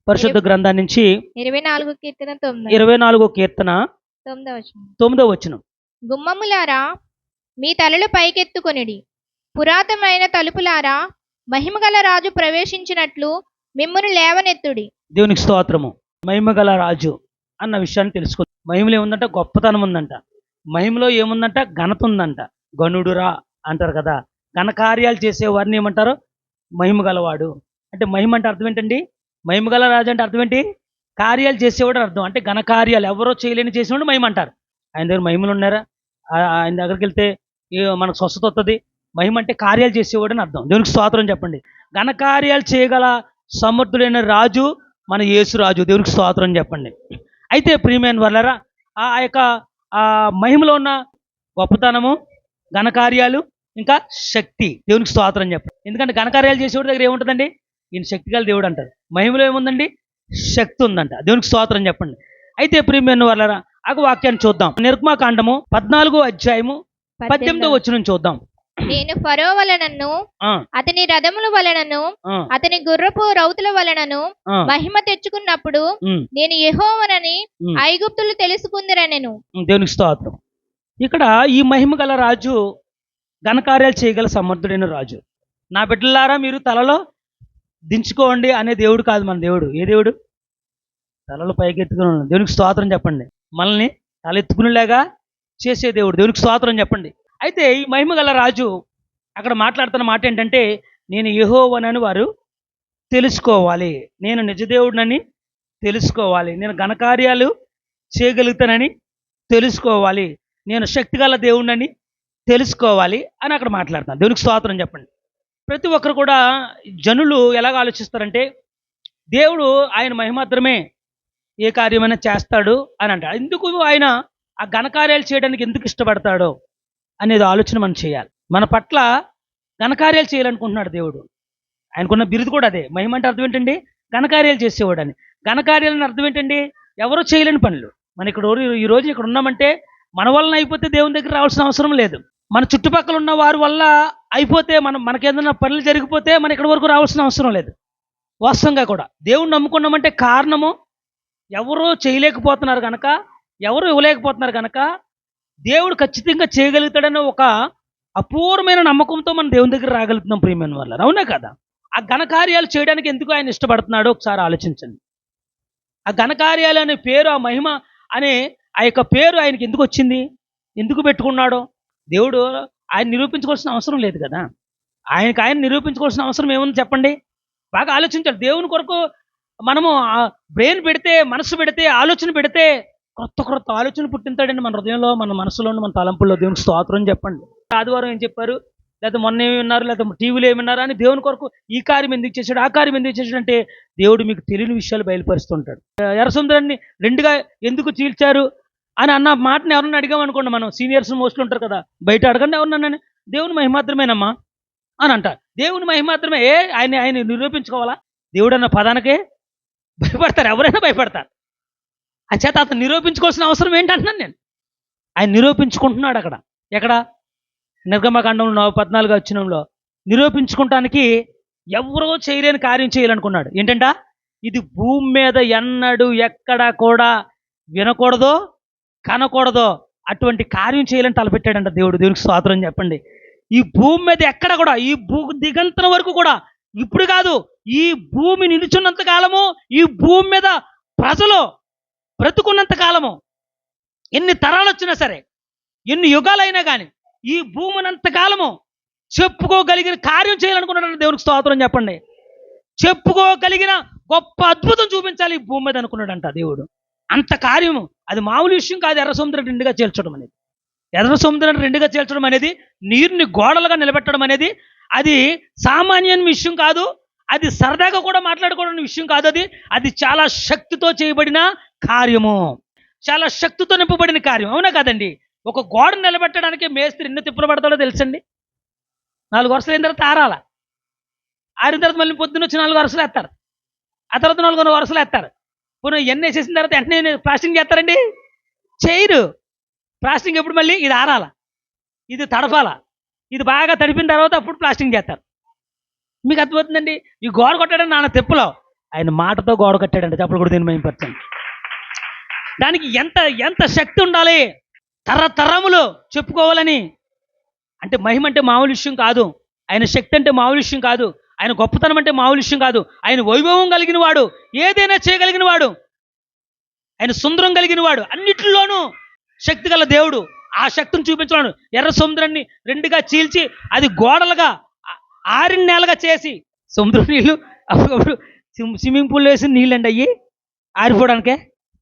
పరిశుద్ధ గ్రంథాన్ని నుంచి 24 కీర్తన 9. 24 కీర్తన 9వ వచనం. 9వ వచనం. గుమ్మములారా మీ తలలు పైకెత్తుకొనిడి, పురాతనమైన తలుపులారా మహిమగల రాజు ప్రవేశించినట్లు మిమ్మును లేవనెత్తుడి. దేవునికి స్తోత్రము. మహిమగల రాజు అన్న విషయాన్ని తెలుసుకుంది. మహిమలో ఏముందంట? గొప్పతనం ఉందంట. మహిమలో ఏముందంట? ఘనత ఉందంట. గనుడురా అంటారు కదా. ఘనకార్యాలు చేసేవారిని ఏమంటారు? మహిమ గలవాడు. అంటే మహిమ అంటే అర్థం ఏంటండి? మహిమగల రాజు అంటే అర్థం ఏంటి? కార్యాలు చేసేవాడు అర్థం. అంటే ఘనకార్యాలు ఎవరో చేయలేని చేసేవాడు మహిమ అంటారు. ఆయన దగ్గర మహిమలు ఉన్నారా? ఆయన దగ్గరికి వెళ్తే మనకు స్వస్థత వస్తుంది. మహిమ అంటే కార్యాలు చేసేవాడు అని అర్థం. దేవునికి స్తోత్రం చెప్పండి. ఘనకార్యాలు చేయగల సమర్థుడైన రాజు మన యేసు రాజు. దేవునికి స్తోత్రం చెప్పండి. అయితే ప్రియమైన వాళ్ళరా, ఆ యొక్క మహిమలో ఉన్న గొప్పతనము, ఘనకార్యాలు, ఇంకా శక్తి. దేవునికి స్తోత్రం చెప్పండి. ఎందుకంటే ఘనకార్యాలు చేసేవాడి దగ్గర ఏముంటుందండి? ఈయన శక్తి గల దేవుడు అంటారు. మహిమలో ఏముందండి? శక్తి ఉందంట. దేవునికి స్తోత్రం చెప్పండి. అయితే ప్రియమైన వాళ్ళరా, ఆ వాక్యాన్ని చూద్దాం. నిర్గమాకాండము 14వ అధ్యాయము 18వ వచనం చూద్దాం. నేను ఫరో వలనను అతని రథముల వలనను అతని గుర్రపు రౌతుల వలనను మహిమ తెచ్చుకున్నప్పుడు నేను యెహోవానని ఐగుప్తులు తెలుసుకుందిరనెను. దేవునికి స్తోత్రం. ఇక్కడ ఈ మహిమ గల రాజు, ఘనకార్యాలు చేయగల సమర్థుడైన రాజు. నా బిడ్డలారా మీరు తలలో దించుకోండి అనే దేవుడు కాదు మన దేవుడు. ఏ దేవుడు? తలలు పైకెత్తుకుని దేవునికి స్తోత్రం చెప్పండి. మనల్ని తలెత్తుకునేలాగా చేసే దేవుడు. దేవునికి స్తోత్రం చెప్పండి. అయితే ఈ మహిమ గల రాజు అక్కడ మాట్లాడుతున్న మాట ఏంటంటే, నేను యెహోవానని వారు తెలుసుకోవాలి, నేను నిజదేవుడినని తెలుసుకోవాలి, నేను ఘనకార్యాలు చేయగలుగుతానని తెలుసుకోవాలి, నేను శక్తిగల దేవుడినని తెలుసుకోవాలి అని అక్కడ మాట్లాడుతున్నాను. దేవునికి స్తోత్రం చెప్పండి. ప్రతి ఒక్కరు కూడా జనులు ఎలాగ ఆలోచిస్తారంటే, దేవుడు ఆయన మహిమాత్రమే ఏ కార్యమైనా చేస్తాడు అని అంటాడు. ఎందుకు ఆయన ఆ ఘనకార్యాలు చేయడానికి ఎందుకు ఇష్టపడతాడో అనేది ఆలోచన మనం చేయాలి. మన పట్ల ఘనకార్యాలు చేయాలనుకుంటున్నాడు దేవుడు. ఆయనకున్న బిరుదు కూడా అదే. మహిమ అంటే అర్థం ఏంటండి? ఘనకార్యాలు చేసేవాడు అని. ఘనకార్యాలని అర్థం ఏంటండి? ఎవరో చేయలేని పనులు. మన ఇక్కడ ఈరోజు ఇక్కడ ఉన్నామంటే మన వలన అయిపోతే దేవుని దగ్గర రావాల్సిన అవసరం లేదు. మన చుట్టుపక్కల ఉన్న వారి వల్ల అయిపోతే మనకేదైనా పనులు జరిగిపోతే మన ఇక్కడ వరకు రావాల్సిన అవసరం లేదు. వాస్తవంగా కూడా దేవుణ్ణి నమ్ముకున్నామంటే కారణము ఎవరో చేయలేకపోతున్నారు కనుక, ఎవరు ఇవ్వలేకపోతున్నారు కనుక దేవుడు ఖచ్చితంగా చేయగలుగుతాడన్న ఒక అపూర్వమైన నమ్మకంతో మనం దేవుని దగ్గర రాగలుగుతున్నాం. ప్రియమైన వాళ్ళ, అవునా కదా? ఆ ఘనకార్యాలు చేయడానికి ఎందుకు ఆయన ఇష్టపడుతున్నాడో ఒకసారి ఆలోచించండి. ఆ ఘనకార్యాలు అనే పేరు, ఆ మహిమ అనే ఆ యొక్క పేరు ఆయనకి ఎందుకు వచ్చింది? ఎందుకు పెట్టుకున్నాడో? దేవుడు ఆయన నిరూపించుకోవాల్సిన అవసరం లేదు కదా. ఆయన నిరూపించుకోవాల్సిన అవసరం ఏముంది చెప్పండి? బాగా ఆలోచించాలి. దేవుని కొరకు మనము బ్రెయిన్ పెడితే, మనసు పెడితే, ఆలోచన పెడితే కొత్త ఆలోచన పుట్టింతాడండి మన హృదయంలో, మన మనసులో, మన తలంపుల్లో. దేవునికి స్తోత్రం చెప్పండి. ఆదివారం ఏం చెప్పారు, లేకపోతే మొన్న ఏమి విన్నారు, లేకపోతే టీవీలో ఏమన్నారు అని దేవుని కొరకు ఈ కార్యం ఎందుకు చేశాడు, ఆ కార్యం ఎందుకు చేశాడు అంటే దేవుడు మీకు తెలియని విషయాలు బయలుపరుస్తుంటాడు. ఎర్ర సముద్రాన్ని రెండుగా ఎందుకు చీల్చారు అని అన్న మాటని ఎవరన్నా అడిగామనుకోండి, మనం సీనియర్స్ మోస్ట్లు ఉంటారు కదా, బయట అడగండి ఎవరన్నా, దేవుని మహిమాత్రమేనమ్మా అని అంటారు. దేవుని మహిమాత్రమే. ఆయన నిరూపించుకోవాలా? దేవుడు అన్న పదానికే భయపడతారు, ఎవరైనా భయపడతారు. చేత అతను నిరూపించుకోవాల్సిన అవసరం ఏంటంటున్నాను నేను. ఆయన నిరూపించుకుంటున్నాడు అక్కడ. ఎక్కడ? నిర్గమకాండంలో 14వ వచనంలో నిరూపించుకుంటానికి ఎవరో చేయలేని కార్యం చేయాలనుకున్నాడు. ఏంటంట? ఇది భూమి మీద ఎన్నడూ ఎక్కడ కూడా వినకూడదో, కనకూడదో అటువంటి కార్యం చేయాలని తలపెట్టాడంట దేవుడు. దేవునికి స్తోత్రం చెప్పండి. ఈ భూమి మీద ఎక్కడ కూడా, ఈ దిగంతరం వరకు కూడా, ఇప్పుడు కాదు, ఈ భూమి నిలుచున్నంత కాలము, ఈ భూమి మీద ప్రజలు బ్రతుకున్నంత కాలము, ఎన్ని తరాలు వచ్చినా సరే, ఎన్ని యుగాలైనా కానీ, ఈ భూమినంత కాలము చెప్పుకోగలిగిన కార్యం చేయాలనుకున్నాడు. దేవునికి స్తోత్రం చెప్పండి. చెప్పుకోగలిగిన గొప్ప అద్భుతం చూపించాలి ఈ భూమి మీద అనుకున్నాడంట దేవుడు. అంత కార్యము, అది మామూలు విషయం కాదు. ఎర్ర సముద్రం రెండుగా చేల్చడం అనేది, ఎర్ర సముద్రాన్ని రెండుగా చేల్చడం అనేది, నీరుని గోడలుగా నిలబెట్టడం అనేది, అది సామాన్యమైన విషయం కాదు. అది సరదాగా కూడా మాట్లాడుకోవడం విషయం కాదు. అది చాలా శక్తితో చేయబడిన కార్యము, చాలా శక్తితో నింపబడిన కార్యం. అవునా కాదండి? ఒక గోడ నిలబెట్టడానికి మేస్త్రి ఎన్ని తిప్పలు పడతాడో తెలుసండి. 4 వరుసలు అయిన తర్వాత ఆరిన తర్వాత మళ్ళీ పొద్దున్న వచ్చి 4 వరుసలు వేస్తారు. ఆ తర్వాత 4 వరుసలు వేస్తారు. పోనీ ఎన్ని వేసేసిన తర్వాత వెంటనే ప్లాస్టింగ్ చేస్తారండి? చేయరు. ప్లాస్టింగ్ ఎప్పుడు? మళ్ళీ ఇది ఆరాల, ఇది తడపాల, ఇది బాగా తడిపిన తర్వాత అప్పుడు ప్లాస్టింగ్ చేస్తారు. మీకు అర్థమవుతుందండి? ఈ గోడ కొట్టడానికి నాన్న తిప్పలో ఆయన మాటతో గోడ కట్టాడంట. చెప్పలు కూడా దీన్ని మహిమపరచండి. దానికి ఎంత ఎంత శక్తి ఉండాలి, తరతరములు చెప్పుకోవాలని. అంటే మహిమ అంటే మామూలు విషయం కాదు, ఆయన శక్తి అంటే మామూలు విషయం కాదు, ఆయన గొప్పతనం అంటే మామూలు విషయం కాదు. ఆయన వైభవం కలిగిన వాడు, ఏదైనా చేయగలిగిన వాడు, ఆయన సుందరం కలిగిన వాడు, అన్నిటిలోనూ శక్తి గల దేవుడు. ఆ శక్తిని చూపించాడు. ఎర్ర సముద్రాన్ని రెండుగా చీల్చి అది గోడలుగా ఆరిన నేలగా చేసి, సముద్రం నీళ్ళు అప్పుడు స్విమ్మింగ్ పూల్ వేసి నీళ్ళండి అయ్యి ఆరిపోవడానికే.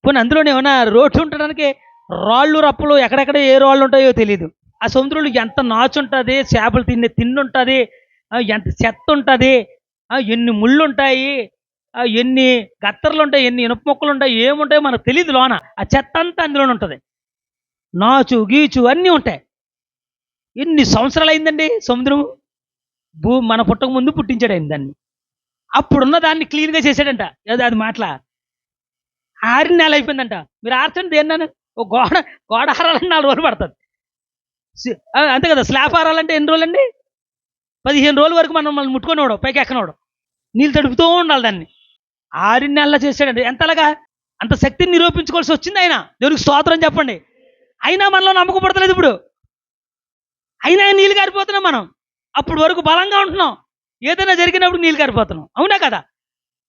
పోనీ అందులోనే ఏమన్నా రోడ్డు ఉండడానికి రాళ్ళు రప్పలు ఎక్కడెక్కడ ఏ రాళ్ళు ఉంటాయో తెలియదు. ఆ సముద్రంలో ఎంత నాచు ఉంటుంది, చేపలు తిండి ఉంటుంది, ఎంత చెత్త ఉంటుంది, ఎన్ని ముళ్ళు ఉంటాయి, ఎన్ని గత్తర్లు ఉంటాయి, ఎన్ని ఇనుప మొక్కలు ఉంటాయి, ఏముంటాయో మనకు తెలియదు. లోన ఆ చెత్త అంతా అందులోనే ఉంటుంది, నాచు గీచు అన్నీ ఉంటాయి. ఎన్ని సంవత్సరాలు అయిందండి సముద్రం, మన పుట్టక ముందు పుట్టించాడు ఆయన దాన్ని. అప్పుడున్న దాన్ని క్లీన్గా చేశాడంట. అది మాటల ఆరిన నెల అయిపోయిందంట. మీరు ఆర్చండి దేన్నాను, ఓ గోడ ఆరాలంటే 4 రోజులు పడుతుంది. అంతే కదా. స్లాబ్ ఆరాలంటే ఎన్ని రోజులు అండి? 15 రోజుల వరకు మనం ముట్టుకునేవాడు, పైకి ఎక్కనవాడు, నీళ్ళు తడుపుతూ ఉండాలి దాన్ని. 6 నెలల చేశాడండి. ఎంతలాగా అంత శక్తిని నిరూపించుకోవాల్సి వచ్చింది ఆయన. దేవునికి స్తోత్రం చెప్పండి. అయినా మనలో నమ్మకం పడతలేదు ఇప్పుడు. అయినా నీళ్ళు కారిపోతున్నాం మనం. అప్పుడు వరకు బలంగా ఉంటున్నాం, ఏదైనా జరిగినప్పుడు నీళ్ళు కారిపోతున్నాం. అవునా కదా.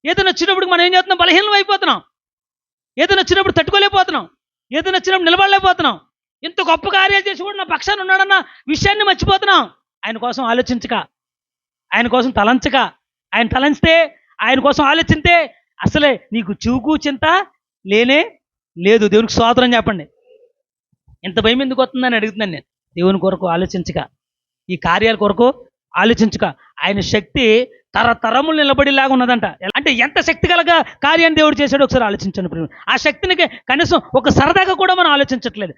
ఏదైనా వచ్చినప్పుడు మనం ఏం చేస్తున్నాం, బలహీనం అయిపోతున్నాం. ఏదైనా వచ్చినప్పుడు తట్టుకోలేకపోతున్నాం, ఏదైనా వచ్చినప్పుడు నిలబడలేకపోతున్నాం. ఇంత గొప్ప కార్యాలు చేసి కూడా నా పక్షాన్ని ఉన్నాడన్న విషయాన్ని మర్చిపోతున్నాం. ఆయన కోసం ఆలోచించక, ఆయన కోసం తలంచక, ఆయన తలంచితే, ఆయన కోసం ఆలోచిస్తే అసలే నీకు చూకు చింత లేనే లేదు. దేవునికి స్తోత్రం చెప్పండి. ఇంత భయం ఎందుకు వస్తుందని అడుగుతున్నాను నేను. దేవుని కొరకు ఆలోచించక, ఈ కార్యాల కొరకు ఆలోచించక, ఆయన శక్తి తరతరములు నిలబడిలాగా ఉన్నదంట. అంటే ఎంత శక్తి కలగా కార్యాన్ని దేవుడు చేశాడో ఒకసారి ఆలోచించండి. ఆ శక్తిని కనీసం ఒక సరదాగా కూడా మనం ఆలోచించట్లేదు.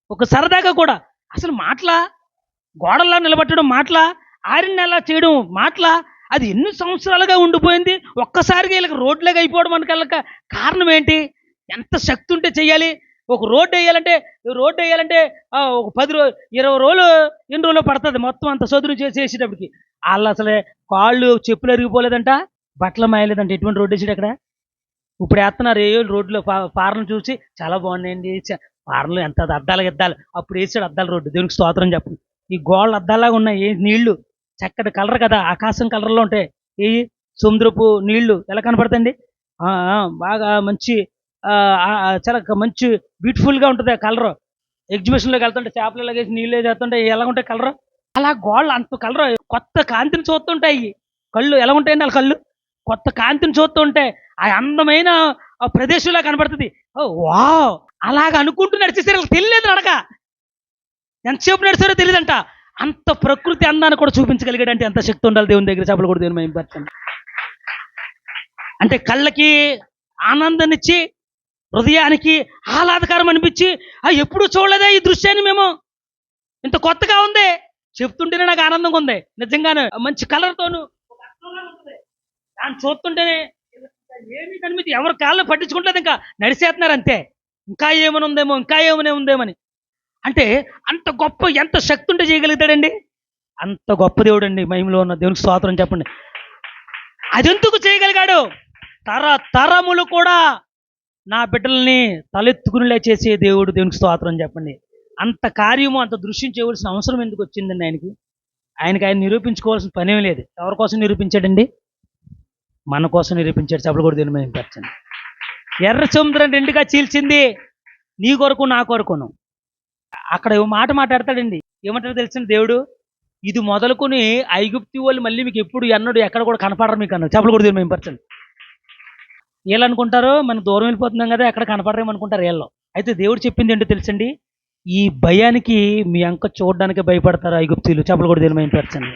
ఒక సరదాగా కూడా అసలు మాటలా, గోడల్లా నిలబట్టడం మాటలా, 6 నెలల చేయడం మాటలా, అది ఎన్ని సంవత్సరాలుగా ఉండిపోయింది. ఒక్కసారిగా వీళ్ళకి రోడ్లేగా అయిపోవడం మనకి కారణం ఏంటి? ఎంత శక్తి ఉంటే చెయ్యాలి. ఒక రోడ్డు వేయాలంటే ఒక 20 రోజులు ఎన్ని రోజులు పడుతుంది మొత్తం అంత సదురు చేసేటప్పటికి. వాళ్ళు అసలే కాళ్ళు చెప్పులు అరిగిపోలేదంట, బట్టలు మాయలేదంట. ఎటువంటి రోడ్డు వేసాడు అక్కడ. ఇప్పుడు వేస్తున్నారు ఏ రోడ్లో పార్లను చూసి చాలా బాగున్నాయండి, పార్లు ఎంత అద్దాలు అప్పుడు వేసాడు అద్దాల రోడ్డు. దేవునికి స్తోత్రం చెప్పండి. ఈ గోళ్ళు అద్దాలాగా ఉన్నాయి, ఏ నీళ్లు చక్కటి కలర్ కదా, ఆకాశం కలర్లో ఉంటాయి. ఈ సముద్రపు నీళ్లు ఎలా కనపడతాయండి, బాగా మంచి చాలా మంచి బ్యూటిఫుల్గా ఉంటుంది ఆ కలర్. ఎగ్జిబిషన్లోకి వెళ్తుంటే చేపలు వేసి నీళ్ళు చేస్తుంటే ఎలా ఉంటాయి కలర్, అలా గోళ్ళు అంత కలర్. కొత్త కాంతిని చూస్తుంటాయి కళ్ళు. ఎలా ఉంటాయండి వాళ్ళ కళ్ళు, కొత్త కాంతిని చూస్తుంటే ఆ అందమైన ప్రదేశంలా కనబడుతుంది. వా అలాగ అనుకుంటూ నడిచేసారు. వాళ్ళకి తెలియలేదు నడక, ఎంతసేపు నడిచారో తెలియదంట. అంత ప్రకృతి అందాన్ని కూడా చూపించగలిగాడు. అంటే ఎంత శక్తి ఉండాలి దేవుని దగ్గర. చేపలు కూడా దేవుని మహిమపరచండి. అంటే కళ్ళకి ఆనందాన్నిచ్చి, హృదయానికి ఆహ్లాదకరం అనిపించి, ఎప్పుడు చూడలేదే ఈ దృశ్యాన్ని మేము, ఇంత కొత్తగా ఉంది, చెప్తుంటేనే నాకు ఆనందంగా ఉంది నిజంగానే. మంచి కలర్తోను దాన్ని చూస్తుంటేనే ఏమీ కనిపించి ఎవరి కాళ్ళు పట్టించుకుంటుంది, ఇంకా నడిచేస్తున్నారు అంతే. ఇంకా ఏమని ఉందేమో, ఇంకా ఏమనే ఉందేమని. అంటే అంత గొప్ప, ఎంత శక్తి ఉంటే చేయగలుగుతాడండి. అంత గొప్ప దేవుడు అండి. మహిమలో ఉన్న దేవునికి స్తోత్రం చెప్పండి. అదెందుకు చేయగలిగాడు? తరములు కూడా నా బిడ్డల్ని తలెత్తుకునిలే చేసే దేవుడు. దేవునికి స్తోత్రం చెప్పండి. అంత కార్యము, అంత దృశ్యం చేయవలసిన అవసరం ఎందుకు వచ్చిందండి ఆయనకి? ఆయన నిరూపించుకోవాల్సిన పనేం లేదు. ఎవరి కోసం నిరూపించాడండి? మన కోసం నిరూపించాడు. చెప్పలు కూడా దేవుని మహిమపరచండి. ఎర్ర సముద్రం రెండుగా చీల్చింది నీ కొరకు నా కొరకును. అక్కడ మాట మాట్లాడతాడండి. ఏమంటాడో తెలిసిన దేవుడు, ఇది మొదలుకొని ఐగుప్తు వాళ్ళు మళ్ళీ మీకు ఎప్పుడు ఎన్నడు ఎక్కడ కూడా కనపడరు మీకు అన్నారు. చెప్పలు కూడా దేవుని మహిమపరచండి. వీళ్ళు అనుకుంటారు మనం దూరం వెళ్ళిపోతున్నాం కదా, ఎక్కడ కనపడరేమో అనుకుంటారు వీళ్ళు. అయితే దేవుడు చెప్పింది ఏంటో తెలుసండి, ఈ భయానికి మీ అంక చూడడానికి భయపడతారు ఐగుప్తీయులు. చెప్పలు కూడా దేవుని మహిమపరచండి.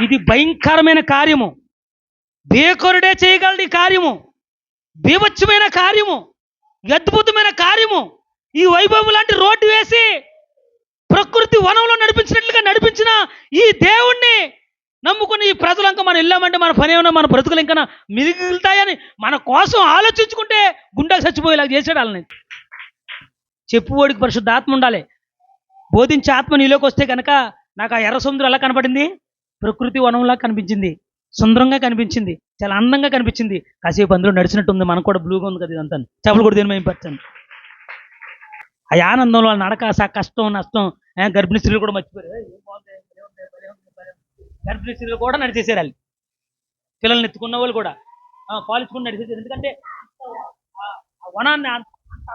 ఇది భయంకరమైన కార్యము, బేకొరుడే చేయగలడు ఈ కార్యము, బీభత్సమైన కార్యము, అద్భుతమైన కార్యము. ఈ వైభవం లాంటి రోడ్డు వేసి ప్రకృతి వనంలో నడిపించినట్లుగా నడిపించిన ఈ దేవుణ్ణి నమ్ముకుని ఈ ప్రజలంక మనం వెళ్ళామంటే మన పని ఏమన్నా, మన బ్రతుకులు ఇంకా మిగులుతాయని మన కోసం ఆలోచించుకుంటే గుండెకు చచ్చిపోయేలాగా చేసాడు వాళ్ళని. చెప్పుకోడికి పరిశుద్ధాత్మ ఉండాలి. బోధించే ఆత్మ నీలోకి వస్తే కనుక నాకు ఆ ఎర్ర సముద్రం ఎలా కనపడింది? ప్రకృతి వనంలా కనిపించింది. సుందరంగా కనిపించింది, చాలా అందంగా కనిపించింది. కాసేపు అందులో నడిచినట్టు ఉంది, మనకు కూడా బ్లూగా ఉంది కదా ఇదంతా. చేపలు కూడా దీని మైంపరచండి. ఆ ఆనందంలో వాళ్ళ నడక, కష్టం నష్టం, గర్భిణీ స్త్రీలు కూడా మర్చిపోయారు. ఏం బాగుంది, భలే ఉంది, భలే ఉంది, భలే ఉంది. గర్భిణీ స్త్రీలు కూడా నడిచేసారు వాళ్ళు, పిల్లల్ని ఎత్తుకున్న వాళ్ళు కూడా పాలించుకుని నడిచేసారు. ఎందుకంటే ఆ వనాన్ని, అంత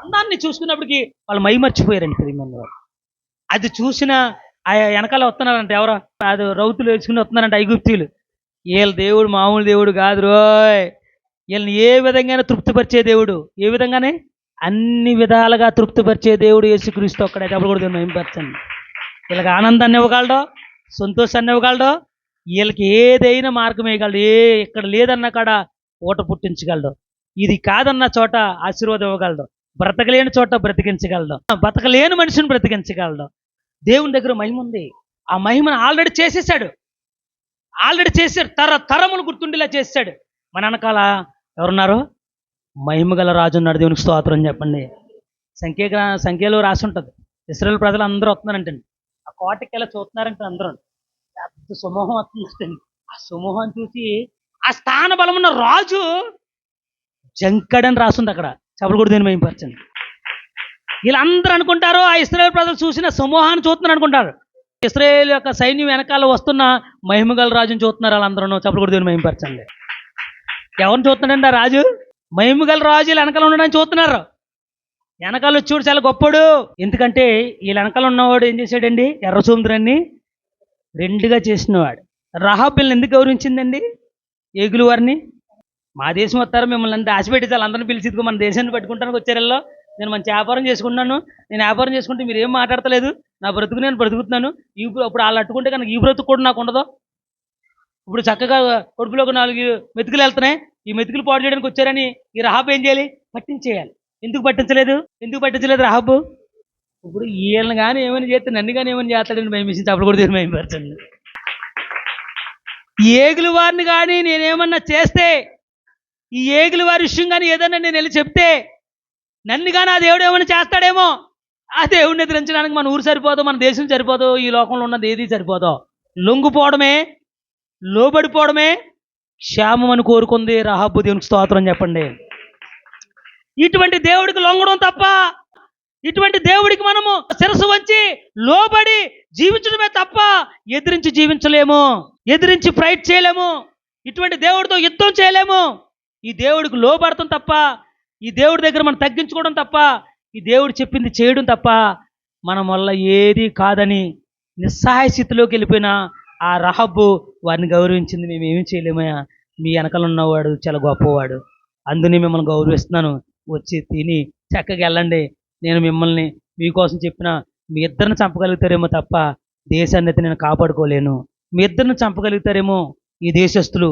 అందాన్ని చూసుకున్నప్పటికీ వాళ్ళు మైమర్చిపోయారండి ప్రియమైన వారు. అది చూసిన ఆ వెనకాల వస్తున్నారంట ఎవరో, అది రౌతులు వేసుకుని వస్తున్నారంట ఐగుప్తీయులు. వీళ్ళ దేవుడు మామూలు దేవుడు కాదు రోయ్, వీళ్ళని ఏ విధంగానే తృప్తిపరిచే దేవుడు. ఏ విధంగానే? అన్ని విధాలుగా తృప్తిపరిచే దేవుడు యేసుక్రీస్తు ఒక్కడే. డబ్బులు కూడా మైంపరచండి. వీళ్ళకి ఆనందాన్ని ఇవ్వగలడో, సంతోషాన్ని ఇవ్వగలడో, వీళ్ళకి ఏదైనా మార్గం వేయగలడు. ఇక్కడ లేదన్న కాడ ఊట పుట్టించగలడు, ఇది కాదన్న చోట ఆశీర్వాదం ఇవ్వగలడు, బ్రతకలేని చోట బ్రతికించగలడు, బ్రతకలేని మనిషిని బ్రతికించగలడు. దేవుని దగ్గర మహిమ ఉంది. ఆ మహిమను ఆల్రెడీ చేసేసాడు, తరములు గుర్తుండేలా చేశాడు. మన వెనకాల ఎవరున్నారు? మహిమగల రాజు ఉన్నాడు. దేవునికి స్తోత్రం చెప్పండి. సంఖ్యలో రాసి ఉంటుంది, ఇశ్రాయేలు ప్రజలు అందరూ వస్తున్నారంటండి. ఆ కోటకి ఎలా చూస్తున్నారంటే అందరూ పెద్ద సమూహం వస్తుందండి. ఆ సమూహం చూసి ఆ స్థాన బలం ఉన్న రాజు జంకడని రాస్తుంది అక్కడ. చెప్పలు కూడా దీన్ని మైంపరచండి. వీళ్ళందరూ అనుకుంటారు ఆ ఇశ్రాయేలు ప్రజలు చూసిన సమూహాన్ని చూస్తున్నారు అనుకుంటారు. ఇశ్రాయేలు యొక్క సైన్యం వెనకాల వస్తున్న మహిమగల రాజుని చూస్తున్నారు వాళ్ళందరూ. చెప్పలు కూడా దీన్ని మైంపరచండి. ఎవరిని చూస్తున్నాడండి ఆ రాజు? మహిమగల రాజు వీళ్ళ వెనకాల ఉండడానికి చూస్తున్నారు. వెనకాల వచ్చాడు చాలా గొప్పడు. ఎందుకంటే వీళ్ళ వెనకాల ఉన్నవాడు ఏం చేశాడండి? ఎర్ర సముద్రాన్ని రెండుగా చేసినవాడు. రహాబ్ వీళ్ళని ఎందుకు గౌరవించిందండి? ఏగులు వారిని. మా దేశం వస్తారు, మిమ్మల్ని అంతా ఆశపెట్టించాలి, అందరిని పిలిచిద్దుకు మన దేశాన్ని పట్టుకుంటానికి వచ్చారల్లో. నేను మంచి వ్యాపారం చేసుకున్నాను, నేను వ్యాపారం చేసుకుంటే మీరు ఏం మాట్లాడతలేదు, నా బ్రతుకు నేను బ్రతుకుతున్నాను. ఇప్పుడు వాళ్ళు అట్టుకుంటే కనుక ఈ బ్రతుకు కూడా నాకు ఉండదు. ఇప్పుడు చక్కగా కొడుకులోకి 4 మెతుకులు వెళ్తున్నాయి, ఈ మెతుకులు పాడు చేయడానికి వచ్చారని ఈ రహాబ్ ఏం చేయాలి? పట్టించేయాలి. ఎందుకు పట్టించలేదు రహాబు? ఇప్పుడు వీళ్ళని కానీ ఏమైనా చేస్తే నన్ను కానీ ఏమైనా చేస్తాడని భయమించింది. అప్పుడు కూడా భయపరచండి. ఏగులు వారిని కానీ నేనేమన్నా చేస్తే, ఈ ఏగులు వారి విషయం కానీ ఏదన్నా నేను వెళ్ళి చెప్తే, నన్ను కానీ ఆ దేవుడు ఏమైనా చేస్తాడేమో. ఆ దేవుడిని ఎదిరించడానికి మన ఊరు సరిపోదు, మన దేశం సరిపోదు, ఈ లోకంలో ఉన్నది ఏది సరిపోదు. లొంగిపోవడమే, లోబడిపోవడమే క్షేమం అని కోరుకుంది రహాబు. దేవునికి స్తోత్రం చెప్పండి. ఇటువంటి దేవుడికి లొంగడం తప్ప, ఇటువంటి దేవుడికి మనము శిరస్సు వంచి లోబడి జీవించడమే తప్ప ఎదిరించి జీవించలేము, ఎదిరించి ఫైట్ చేయలేము, ఇటువంటి దేవుడితో యుద్ధం చేయలేము. ఈ దేవుడికి లోబడటం తప్ప, ఈ దేవుడి దగ్గర మనం తగ్గించుకోవడం తప్ప, ఈ దేవుడు చెప్పింది చేయడం తప్ప మనం వల్ల ఏది కాదని నిస్సహాయ స్థితిలోకి వెళ్ళిపోయిన ఆ రహాబు వారిని గౌరవించింది. మేము ఏమీ చేయలేమయ్యా, మీ వెనకాల ఉన్నవాడు చాలా గొప్పవాడు, అందుని మిమ్మల్ని గౌరవిస్తున్నాను, వచ్చి తిని చక్కగా వెళ్ళండి. నేను మిమ్మల్ని మీకోసం చెప్పిన మీ ఇద్దరిని చంపగలుగుతారేమో తప్ప దేశాన్ని అయితే నేను కాపాడుకోలేను. మీ ఇద్దరిని చంపగలుగుతారేమో ఈ దేశస్తులు,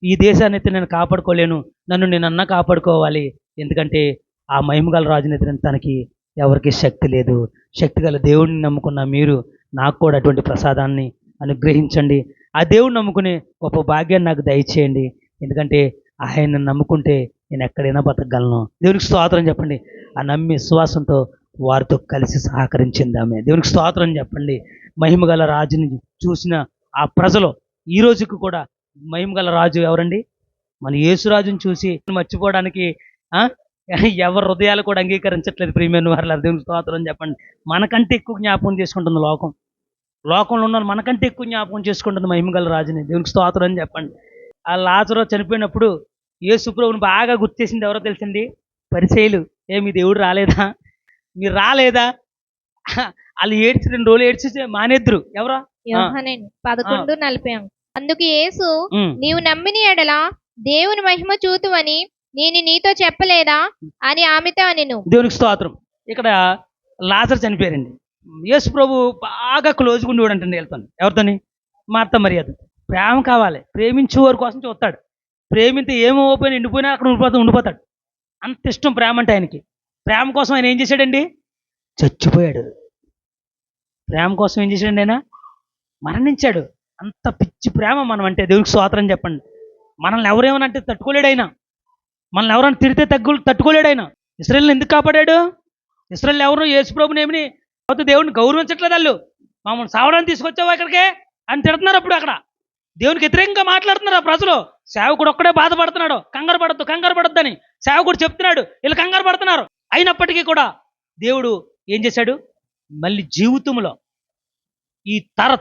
ఈ దేశాన్ని అయితే నేను కాపాడుకోలేను. నన్ను నేనన్నా కాపాడుకోవాలి. ఎందుకంటే ఆ మహిమగల రాజుని ఎదిరించడానికి ఎవరికి శక్తి లేదు. శక్తి గల దేవుడిని నమ్ముకున్న మీరు నాకు కూడా అటువంటి ప్రసాదాన్ని అనుగ్రహించండి. ఆ దేవుడిని నమ్ముకునే గొప్ప భాగ్యాన్ని నాకు దయచేయండి. ఎందుకంటే ఆయన్ని నమ్ముకుంటే నేను ఎక్కడైనా బతకగలను. దేవునికి స్తోత్రం చెప్పండి. ఆ నమ్మి విశ్వాసంతో వారితో కలిసి సహకరించింది ఆమె. దేవునికి స్తోత్రం చెప్పండి. మహిమగల రాజుని చూసిన ఆ ప్రజలు ఈ రోజుకి కూడా మహిమగల రాజు ఎవరండి? మన యేసురాజుని చూసి మర్చిపోవడానికి ఎవరి హృదయాలు కూడా అంగీకరించట్లేదు. ప్రియమైన వారు దేవునికి స్తోత్రం చెప్పండి. మనకంటే ఎక్కువ జ్ఞాపకం చేసుకుంటుంది లోకంలో ఉన్న మనకంటే ఎక్కువ జ్ఞాపకం చేసుకుంటుంది మహిమగల రాజుని. దేవునికి స్తోత్రం చెప్పండి. ఆ లాజరు చనిపోయినప్పుడు యేసు ప్రభువుని బాగా గుర్తేసింది ఎవరో తెలిసింది? పరిసయ్యులు. మీ దేవుడు రాలేదా, మీరు రాలేదా? వాళ్ళు 2 రోజులు ఏడ్చి మానేద్దరు. ఎవరో యోహాను 11:40. అందుకు యేసు, నీవు నమ్మిన ఎడల దేవుని మహిమ చూతువని నేను నీతో చెప్పలేదా అని ఆమెతో అనెను. దేవునికి స్తోత్రం. ఇక్కడ లాజరు చనిపోయారండి. యేసు ప్రభు బాగా క్లోజ్గా ఉండేవాడు అంటే వెళ్తాను. ఎవరితోని? మార్త మరియతో. ప్రేమ కావాలి, ప్రేమించే వారి కోసం చూస్తాడు. ప్రేమింతే ఏమోపోయినా ఎండిపోయినా అక్కడ ఉండిపోతాడు. అంత ఇష్టం ప్రేమ అంటే ఆయనకి. ప్రేమ కోసం ఆయన ఏం చేశాడండి? చచ్చిపోయాడు. ప్రేమ కోసం ఏం చేశాడండి? ఆయన మరణించాడు. అంత పిచ్చి ప్రేమ మనం అంటే. దేవునికి స్తోత్రం చెప్పండి. మనల్ని ఎవరేమని అంటే తట్టుకోలేడైనా, మనల్ని ఎవరైనా తిరిగితే తట్టుకోలేడైనా. ఇశ్రాయేలుని ఎందుకు కాపాడాడు? ఇశ్రాయేలు ఎవరు యేసు ప్రభుని ఏమని దేవుడిని గౌరవించట్లేదు. వాళ్ళు మమ్మల్ని సావడానికి తీసుకొచ్చావా ఇక్కడికే అని తిడుతున్నారు. అప్పుడు అక్కడ దేవునికి వ్యతిరేకంగా మాట్లాడుతున్నారు ఆ ప్రజలు. సేవకుడు ఒక్కడే బాధపడుతున్నాడు, కంగారు పడొద్దని సేవకుడు చెప్తున్నాడు, వీళ్ళు కంగారు పడుతున్నారు. అయినప్పటికీ కూడా దేవుడు ఏం చేశాడు? మళ్ళీ జీవితంలో ఈ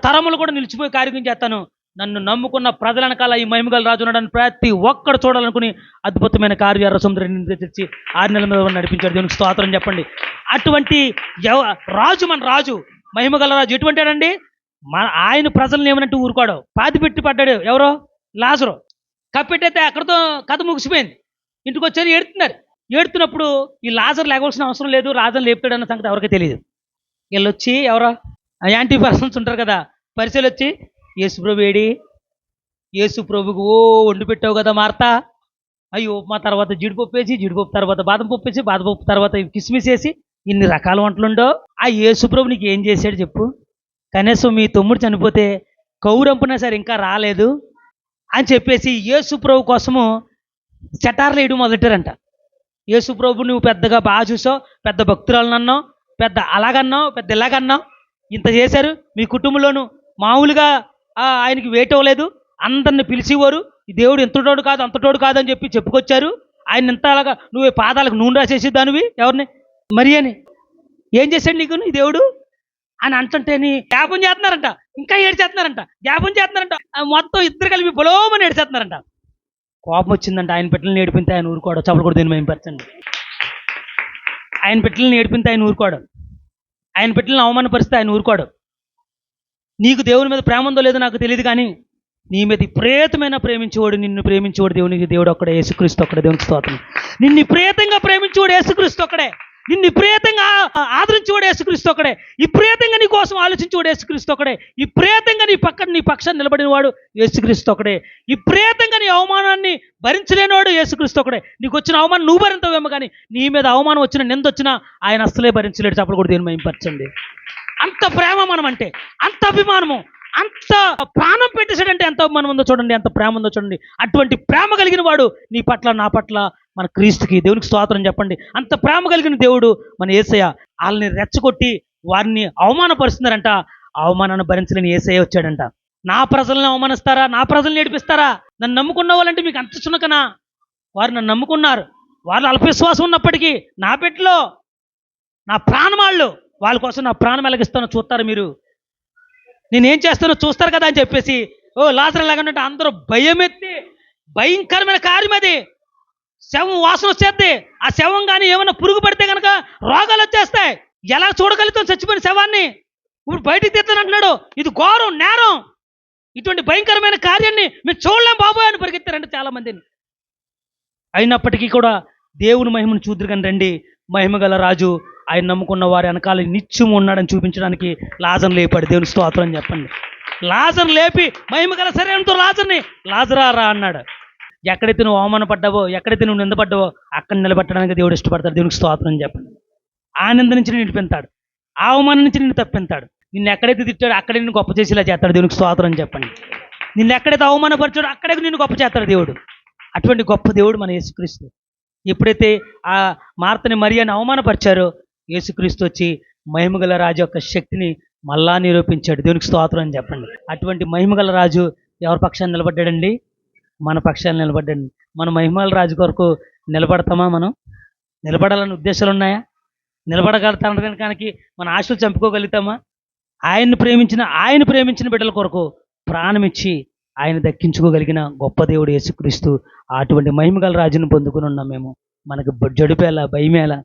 తరములు కూడా నిలిచిపోయి కార్యం చేస్తాను, నన్ను నమ్ముకున్న ప్రజల వెనకాల ఈ మహిమగల రాజు ఉన్నాడని ప్రతి ఒక్కడు చూడాలనుకుని అద్భుతమైన కార్య సముద్రాన్ని తెచ్చి 6 నెలల మీద నడిపించాడు. దేవునికి స్తోత్రం చెప్పండి. అటువంటి రాజు, మన రాజు, మహిమగల రాజు ఎటువంటి అండి? ఆయన ప్రజలను ఏమనంటూ ఊరుకోడు. పాతిపెట్టి పడ్డాడు. ఎవరో? లాజరు. కప్పెట్టయితే అక్కడితో కథ ముగిసిపోయింది. ఇంటికి వచ్చారు, ఏడుతున్నప్పుడు ఈ లాజర్ లేకపోవాల్సిన అవసరం లేదు, రాజుని లేపుతాడు అన్న సంగతి ఎవరికీ తెలియదు. వీళ్ళు వచ్చి ఎవరో యాంటీ పర్సన్స్ ఉంటారు కదా, పరిచయలు వచ్చి, యేసుప్రభు ఏడి? యేసుప్రభుకు వండి పెట్టావు కదా మార్తా, అయ్యో ఉప్మా తర్వాత జీడిపప్పు వేసి, జీడిపప్పు తర్వాత బాదం పప్పు వేసి, బాదం పప్పు తర్వాత కిస్మిస్ వేసి, ఇన్ని రకాల వంటలుండో ఆ యేసుప్రభు నీకు ఏం చేశాడు చెప్పు? కనీసం మీ తమ్ముడు చనిపోతే కౌరంపునా సరే ఇంకా రాలేదు అని చెప్పేసి యేసుప్రభు కోసము చటార్లు వేయడం మొదలెట్టారంట. యేసుప్రభు నువ్వు పెద్దగా బాగా చూసావు, పెద్ద భక్తురాలను అన్నావు, పెద్ద అలాగన్నావు, పెద్ద ఇలాగన్నావు, ఇంత చేశారు. మీ కుటుంబంలోనూ మామూలుగా ఆయనకి వెయిట్ అవ్వలేదు, అందరిని పిలిచేవారు, ఈ దేవుడు ఎంతటోడు కాదు అంతటోడు కాదు అని చెప్పి చెప్పుకొచ్చారు. ఆయన ఇంత అలాగా నువ్వు పాదాలకు నూనె రాసేసి దానివి ఎవరిని మరి అని ఏం చేశాడు నీకు నీ దేవుడు అని అంటుంటేని జ్ఞాపం చేస్తున్నారంట, ఇంకా ఏడ్చేస్తున్నారంట, జ్ఞాపం చేస్తున్నారంట, మొత్తం ఇద్దరు కలిపి బలోమని ఏడ్చేస్తున్నారంట. కోపం వచ్చిందంట. ఆయన బిడ్డలను ఏడిపితే ఆయన ఊరుకోవడం. చప్పలు కూడా దీన్ని మేంపరచండి. ఆయన బిడ్డలను ఏడిపితే ఆయన ఊరుకోవడం, ఆయన బిడ్డలను అవమానపరిస్తే ఆయన ఊరుకోవడం. నీకు దేవుని మీద ప్రేమ ఉందో లేదో నాకు తెలియదు, కానీ నీ మీద విపరీతమైన ప్రేమించేవాడు, నిన్ను ప్రేమించేవాడు దేవుడు ఒక్కడే, యేసుక్రీస్తు ఒక్కడే. దేవునికి స్తోత్రం. నిన్ను విపరీతంగా ప్రేమించేవాడు యేసుక్రీస్తు ఒక్కడే, నిన్ను విపరీతంగా ఆదరించేవాడు యేసుక్రీస్తు ఒక్కడే, విపరీతంగా నీ కోసం ఆలోచించేవాడు యేసుక్రీస్తు ఒక్కడే, విపరీతంగా నీ పక్షాన్ని నిలబడిన వాడు యేసుక్రీస్తు ఒక్కడే, విపరీతంగా నీ అవమానాన్ని భరించలేనివాడు యేసుక్రీస్తు ఒక్కడే. నీకు వచ్చిన అవమానం నువ్వు భరించవేమో, కానీ నీ మీద అవమానం వచ్చిన నింద వచ్చినా ఆయన అస్సలే భరించలేడు. చప్పలు కూడా దీన్ని మహిమపరచండి. అంత ప్రేమ మనం అంటే, అంత అభిమానము, అంత ప్రాణం పెట్టేసాడంటే ఎంత అభిమానం ఉందో చూడండి, ఎంత ప్రేమ ఉందో చూడండి. అటువంటి ప్రేమ కలిగిన వాడు నీ పట్ల, నా పట్ల, మన క్రీస్తుకి. దేవునికి స్తోత్రం చెప్పండి. అంత ప్రేమ కలిగిన దేవుడు మన యేసయ్య. వాళ్ళని రెచ్చగొట్టి వారిని అవమానపరుస్తున్నారంట. అవమానాన్ని భరించలేని యేసయ్య వచ్చాడంట. నా ప్రజల్ని అవమానిస్తారా? నా ప్రజల్ని ఏడిపిస్తారా? నన్ను నమ్ముకున్న వాళ్ళంటే మీకు అంత చునకనా? వారు నన్ను నమ్ముకున్నారు, వాళ్ళు అల్పవిశ్వాసం ఉన్నప్పటికీ నా బిడ్డలో, నా ప్రాణమాళ్ళు, వాళ్ళ కోసం నా ప్రాణం వెలగిస్తానో చూస్తారు మీరు, నేనేం చేస్తానో చూస్తారు కదా అని చెప్పేసి లాజరు లాగానంటే అందరూ భయమెత్తి, భయంకరమైన కార్యం అది. శవం వాసన వచ్చేద్ది. ఆ శవం కానీ ఏమైనా పురుగు పడితే కనుక రోగాలు వచ్చేస్తాయి. ఎలా చూడగలుగుతాం చచ్చిపోయిన శవాన్ని? ఇప్పుడు బయటికి తీస్తానంటున్నాడు. ఇది ఘోరం, నేరం. ఇటువంటి భయంకరమైన కార్యాన్ని మేము చూడలేం బాబోయ్ అని పరిగెత్తారంటే చాలా మందిని. అయినప్పటికీ కూడా దేవుని మహిమను చూద్దరు కానీ రండి. మహిమగల రాజు ఆయన నమ్ముకున్న వారి వెనకాల నిత్యం ఉన్నాడని చూపించడానికి లాజరు లేపాడు. దేవుని స్తోత్రం చెప్పండి. లాజరు లేపి మహిమగల శరీరంతో లాజరా రా అన్నాడు. ఎక్కడైతే నువ్వు అవమానపడ్డావో, ఎక్కడైతే నువ్వు నిందపడ్డావో అక్కడ నిలబెట్టడానికి దేవుడు ఇష్టపడతాడు. దేవునికి స్తోత్రం చెప్పండి. ఆ నింద నుంచి నిన్ను పెంతాడు, ఆ అవమానం నుంచి నిన్ను తప్పింతాడు. నిన్ను ఎక్కడైతే తిట్టాడో అక్కడే నిన్ను గొప్ప చేసేలా చేస్తాడు. దేవునికి స్తోత్రం చెప్పండి. నిన్ను ఎక్కడైతే అవమానపరిచాడో అక్కడే నిన్ను గొప్ప చేస్తాడు దేవుడు. అటువంటి గొప్ప దేవుడు మన యేసుక్రీస్తు. ఎప్పుడైతే ఆ మార్తని మరియని అవమానపరిచారో యేసుక్రీస్తు వచ్చి మహిమగల రాజు యొక్క శక్తిని మళ్ళా నిరూపించాడు. దేవునికి స్తోత్రం అని చెప్పండి. అటువంటి మహిమగల రాజు ఎవరి పక్షాన్ని నిలబడ్డాడండి? మన పక్షాన్ని నిలబడ్డాడు. మన మహిమగల రాజు కొరకు నిలబడతామా? మనం నిలబడాలని ఉద్దేశాలు ఉన్నాయా? నిలబడగలుగుతానికి మన ఆశలు చంపుకోగలుగుతామా? ఆయన ప్రేమించిన బిడ్డల కొరకు ప్రాణం ఇచ్చి ఆయన దక్కించుకోగలిగిన గొప్ప దేవుడు యేసుక్రీస్తు. అటువంటి మహిమగల రాజును పొందుకుని ఉన్నాం మేము. మనకు జడుపేలా, భయమేలా?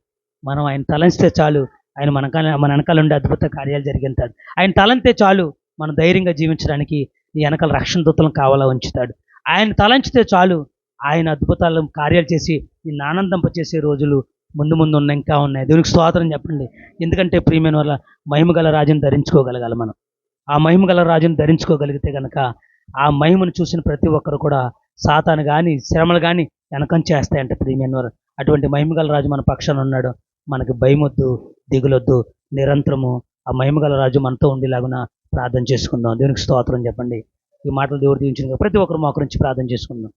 మనం ఆయన తలంచితే చాలు, ఆయన మన వెనకాల ఉండే అద్భుత కార్యాలు జరిగిస్తాడు. ఆయన తలంతే చాలు, మనం ధైర్యంగా జీవించడానికి నీ వెనకాల రక్షణ దూతలను కావాలా ఉంచుతాడు. ఆయన తలంచితే చాలు, ఆయన అద్భుతాలు కార్యాలు చేసి నిన్ను ఆనందింపచేసే రోజులు ముందు ఇంకా ఉన్నాయి. దేవునికి స్తోత్రం చెప్పండి. ఎందుకంటే ప్రియమైన వల్ల మహిమగల రాజుని ధరించుకోగలగాలి మనం. ఆ మహిమగల రాజుని ధరించుకోగలిగితే కనుక ఆ మహిమను చూసిన ప్రతి ఒక్కరు కూడా సాతాను కానీ శ్రమలు కానీ వెనకం చేస్తాయంట ప్రియమైన వారు. అటువంటి మహిమగల రాజు మన పక్షాన ఉన్నాడు. మనకి భయమొద్దు, దిగులొద్దు. నిరంతరము ఆ మహిమగల రాజు మనతో ఉండేలాగున ప్రార్థన చేసుకుందాం. దేవునికి స్తోత్రం చెప్పండి. ఈ మాటలు దేవుడు దీవించిన ప్రతి ఒక్కరు మోకరించి ప్రార్థన చేసుకుందాం.